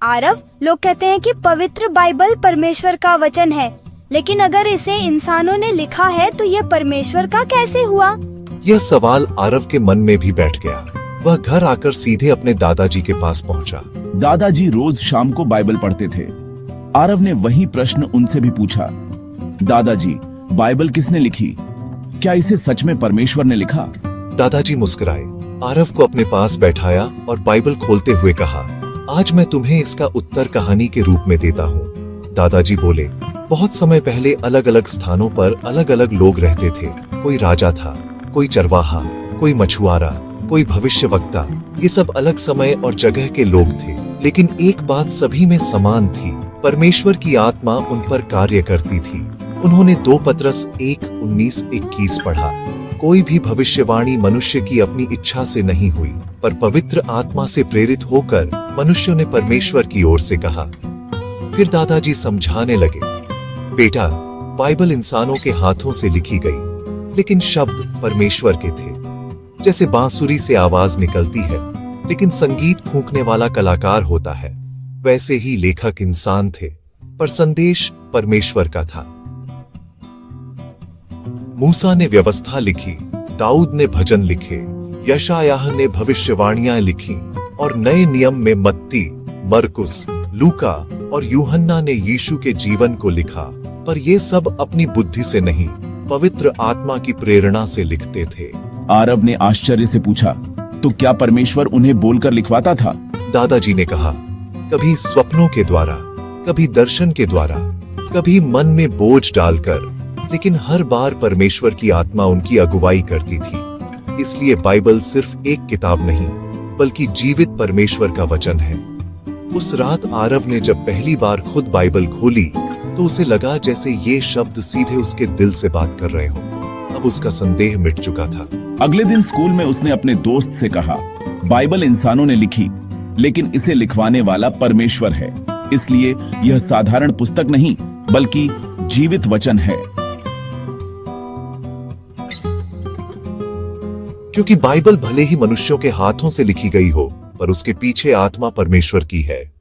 आरव, लोग कहते हैं कि पवित्र बाइबल परमेश्वर का वचन है, लेकिन अगर इसे इंसानों ने लिखा है तो ये परमेश्वर का कैसे हुआ? यह सवाल आरव के मन में भी बैठ गया। वह घर आकर सीधे अपने दादाजी के पास पहुंचा। दादाजी रोज शाम को बाइबल पढ़ते थे। आरव ने वही प्रश्न उनसे भी पूछा। दादाजी, बाइबल किसने लिखी? क्या इसे सच में परमेश्वर ने लिखा? दादाजी मुस्कुराए, आरव को अपने पास बैठाया और बाइबल खोलते हुए कहा, आज मैं तुम्हें इसका उत्तर कहानी के रूप में देता हूँ। दादाजी बोले, बहुत समय पहले अलग अलग स्थानों पर अलग अलग लोग रहते थे। कोई राजा था, कोई चरवाहा, कोई मछुआरा, कोई भविष्यवक्ता। ये सब अलग समय और जगह के लोग थे, लेकिन एक बात सभी में समान थी, परमेश्वर की आत्मा उन पर कार्य करती थी। उन्होंने 2 पतरस 1:19-21 पढ़ा। कोई भी भविष्यवाणी मनुष्य की अपनी इच्छा से नहीं हुई, पर पवित्र आत्मा से प्रेरित होकर मनुष्यों ने परमेश्वर की ओर से कहा। फिर दादाजी समझाने लगे, बेटा, बाइबल इंसानों के हाथों से लिखी गई, लेकिन शब्द परमेश्वर के थे। जैसे बांसुरी से आवाज निकलती है, लेकिन संगीत फूंकने वाला कलाकार होता है, वैसे ही लेखक इंसान थे, पर संदेश परमेश्वर का था। मूसा ने व्यवस्था लिखी, दाऊद ने भजन लिखे, यशायाह ने भविष्यवाणियां लिखी, और नए नियम में मत्ती, मरकुस, लूका और यूहन्ना ने यीशु के जीवन को लिखा। पर ये सब अपनी बुद्धि से नहीं, पवित्र आत्मा की प्रेरणा से लिखते थे। आरव ने आश्चर्य से पूछा, तो क्या परमेश्वर उन्हें बोलकर लिखवाता था? दादाजी ने कहा, कभी स्वप्नों के द्वारा, कभी दर्शन के द्वारा, कभी मन में बोझ डालकर, लेकिन हर बार परमेश्वर की आत्मा उनकी अगुवाई करती थी। इसलिए बाइबल सिर्फ एक किताब नहीं, बल्कि जीवित परमेश्वर का वचन है। उस रात आरव ने जब पहली बार खुद बाइबल खोली तो उसे लगा जैसे ये शब्द सीधे उसके दिल से बात कर रहे हों। अब उसका संदेह मिट चुका था। अगले दिन स्कूल में उसने अपने दोस्त से कहा, बाइबल इंसानों ने लिखी, लेकिन इसे लिखवाने वाला परमेश्वर है। इसलिए यह साधारण पुस्तक नहीं, बल्कि जीवित वचन है। क्योंकि बाइबल भले ही मनुष्यों के हाथों से लिखी गई हो, पर उसके पीछे आत्मा परमेश्वर की है।